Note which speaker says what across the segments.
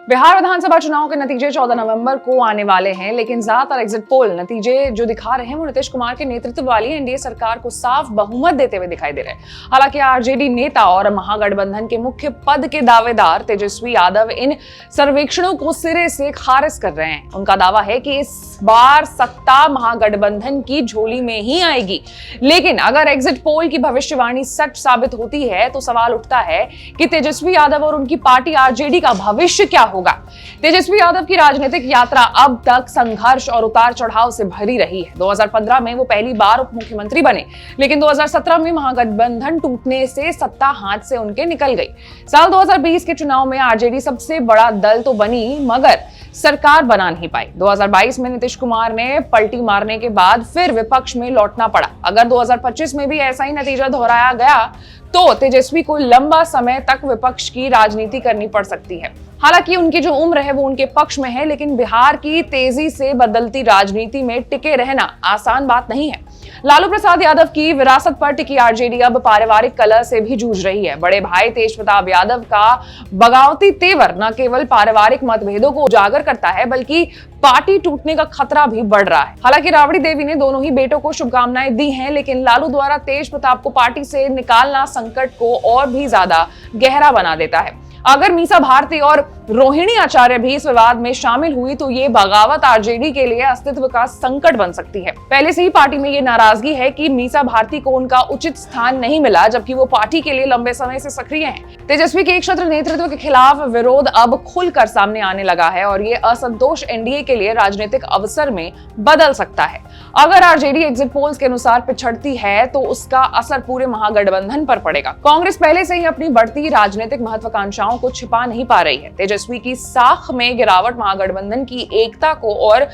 Speaker 1: बिहार विधानसभा चुनाव के नतीजे 14 नवंबर को आने वाले हैं, लेकिन ज्यादातर एग्जिट पोल नतीजे जो दिखा रहे हैं वो नीतीश कुमार के नेतृत्व वाली एनडीए सरकार को साफ बहुमत देते हुए दिखाई दे रहे हैं। हालांकि आरजेडी नेता और महागठबंधन के मुख्य पद के दावेदार तेजस्वी यादव इन सर्वेक्षणों को सिरे से खारिज कर रहे हैं। उनका दावा है कि इस बार सत्ता महागठबंधन की झोली में ही आएगी, लेकिन अगर एग्जिट पोल की भविष्यवाणी सच साबित होती है तो सवाल उठता है कि तेजस्वी यादव और उनकी पार्टी आरजेडी का भविष्य क्या होगा। तेजस्वी यादव की राजनीतिक यात्रा अब तक संघर्ष और उतार चढ़ाव से भरी रही है। 2015 में वो पहली बार उप मुख्यमंत्री बने, लेकिन 2017 में महागठबंधन टूटने से सत्ता हाथ से उनके निकल गई। साल 2020 के चुनाव में आरजेडी सबसे बड़ा दल तो बनी, मगर सरकार बना नहीं पाई। 2022 में नीतीश कुमार ने पलटी मारने के बाद फिर विपक्ष में लौटना पड़ा। अगर 2025 में भी ऐसा ही नतीजा दोहराया गया तो तेजस्वी को लंबा समय तक विपक्ष की राजनीति करनी पड़ सकती है। हालांकि उनकी जो उम्र है वो उनके पक्ष में है, लेकिन बिहार की तेजी से बदलती राजनीति में टिके रहना आसान बात नहीं है। लालू प्रसाद यादव की विरासत पर टिकी आरजेडी अब पारिवारिक कलह से भी जूझ रही है। बड़े भाई तेज प्रताप यादव का बगावती तेवर न केवल पारिवारिक मतभेदों को उजागर करता है, बल्कि पार्टी टूटने का खतरा भी बढ़ रहा है। हालांकि राबड़ी देवी ने दोनों ही बेटों को शुभकामनाएं दी हैं, लेकिन लालू द्वारा तेज प्रताप को पार्टी से निकालना संकट को और भी ज्यादा गहरा बना देता है। अगर मीसा भारती और रोहिणी आचार्य भी इस विवाद में शामिल हुई तो ये बगावत आरजेडी के लिए अस्तित्व का संकट बन सकती है। पहले से ही पार्टी में ये नाराजगी है कि मीसा भारती को उनका उचित स्थान नहीं मिला, जबकि वो पार्टी के लिए लंबे समय से सक्रिय हैं। तेजस्वी के एकछत्र नेतृत्व के खिलाफ विरोध अब खुलकर सामने आने लगा है और ये असंतोष एनडीए के लिए राजनीतिक अवसर में बदल सकता है। अगर आरजेडी एग्जिट पोल्स के अनुसार पिछड़ती है तो उसका असर पूरे महागठबंधन पर पड़ेगा। कांग्रेस पहले से ही अपनी बढ़ती राजनीतिक महत्वाकांक्षाओं को छिपा नहीं पा रही है। तेजस्वी की साख में गिरावट महागठबंधन की एकता को और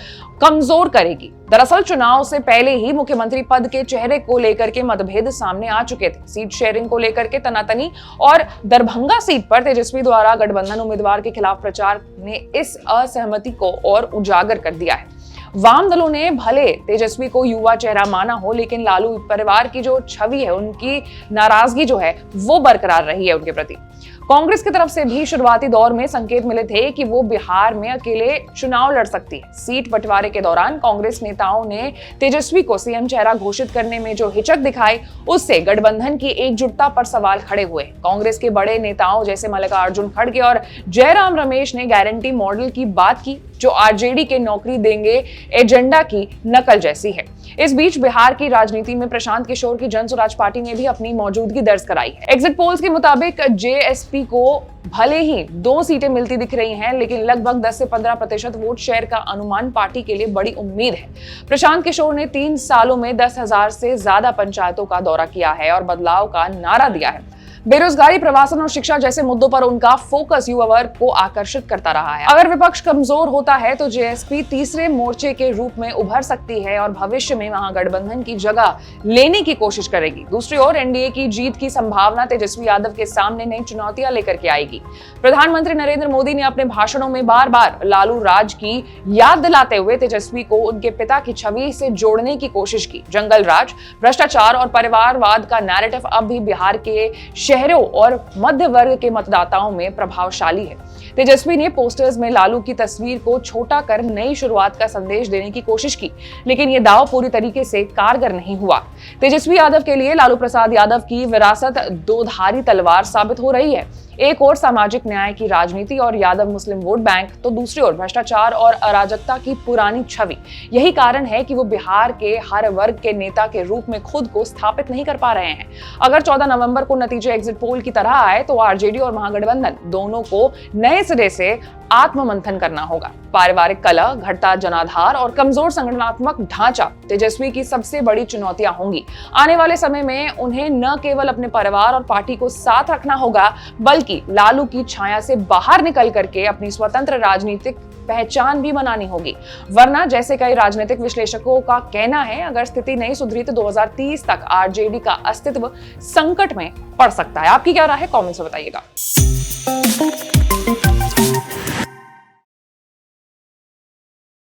Speaker 1: कमजोर करेगी। दरअसल चुनाव से पहले ही मुख्यमंत्री पद के चेहरे को लेकर के मतभेद सामने आ चुके थे। सीट शेयरिंग को लेकर के तनातनी और दरभंगा सीट पर तेजस्वी द्वारा गठबंधन उम्मीदवार के खिलाफ प्रचार ने इस असहमति को और उजागर कर दिया है। वाम दलों ने भले तेजस्वी को युवा चेहरा माना हो, लेकिन लालू परिवार की जो छवि है, उनकी नाराजगी जो है वो बरकरार रही है उनके प्रति। कांग्रेस की तरफ से भी शुरुआती दौर में संकेत मिले थे कि वो बिहार में अकेले चुनाव लड़ सकती है। सीट बंटवारे के दौरान कांग्रेस नेताओं ने तेजस्वी को सीएम चेहरा घोषित करने में जो हिचक दिखाई, उससे गठबंधन की एकजुटता पर सवाल खड़े हुए। कांग्रेस के बड़े नेताओं जैसे मल्लिकार्जुन खड़गे और जयराम रमेश ने गारंटी मॉडल की बात की, जो आरजेडी के नौकरी देंगे एजेंडा की नकल जैसी है। इस बीच बिहार की राजनीति में प्रशांत किशोर की जन स्वराज पार्टी ने भी अपनी मौजूदगी दर्ज कराई है। एग्जिट पोल्स के मुताबिक जेएसपी को भले ही 2 सीटें मिलती दिख रही हैं, लेकिन लगभग 10 से 15% वोट शेयर का अनुमान पार्टी के लिए बड़ी उम्मीद है। प्रशांत किशोर ने 3 सालों में 10,000 से ज्यादा पंचायतों का दौरा किया है और बदलाव का नारा दिया है। बेरोजगारी, प्रवासन और शिक्षा जैसे मुद्दों पर उनका फोकस युवा वर्ग को आकर्षित करता रहा है। अगर विपक्ष कमजोर होता है तो जेएसपी तीसरे मोर्चे के रूप में उभर सकती है और भविष्य में महागठबंधन की जगह लेने की कोशिश करेगी। दूसरी ओर एनडीए की जीत की संभावना तेजस्वी यादव के सामने नई चुनौतियां लेकर के आएगी। प्रधानमंत्री नरेंद्र मोदी ने अपने भाषणों में बार बार लालू राज की याद दिलाते हुए तेजस्वी को उनके पिता की छवि से जोड़ने की कोशिश की। जंगल राज, भ्रष्टाचार और परिवारवाद का नैरेटिव अब भी बिहार के शहरों और मध्य वर्ग के मतदाताओं में प्रभावशाली है। तेजस्वी ने पोस्टर्स में लालू की तस्वीर को छोटा कर नई शुरुआत का संदेश देने की कोशिश की, लेकिन यह दांव पूरी तरीके से कारगर नहीं हुआ। तेजस्वी यादव के लिए लालू प्रसाद यादव की विरासत 2धारी तलवार साबित हो रही है। एक ओर सामाजिक न्याय की राजनीति और यादव मुस्लिम वोट बैंक, तो दूसरी ओर भ्रष्टाचार और अराजकता की पुरानी छवि। यही कारण है कि वो बिहार के हर वर्ग के नेता के रूप में खुद को स्थापित नहीं कर पा रहे हैं। अगर 14 नवंबर को नतीजे एग्जिट पोल की तरह आए तो आरजेडी और महागठबंधन दोनों को नए सिरे से आत्ममंथन करना होगा। पारिवारिक कलह, घटता जनाधार और कमजोर संगठनात्मक ढांचा तेजस्वी की सबसे बड़ी चुनौतियां होंगी। आने वाले समय में उन्हें न केवल अपने परिवार और पार्टी को साथ रखना होगा, बल्कि लालू की छाया से बाहर निकल करके अपनी स्वतंत्र राजनीतिक पहचान भी बनानी होगी। वरना जैसे कई राजनीतिक विश्लेषकों का कहना है, अगर स्थिति नहीं सुधरी तो 2030 तक आरजेडी का अस्तित्व संकट में पड़ सकता है। आपकी क्या राय है? कमेंट्स में बताइएगा।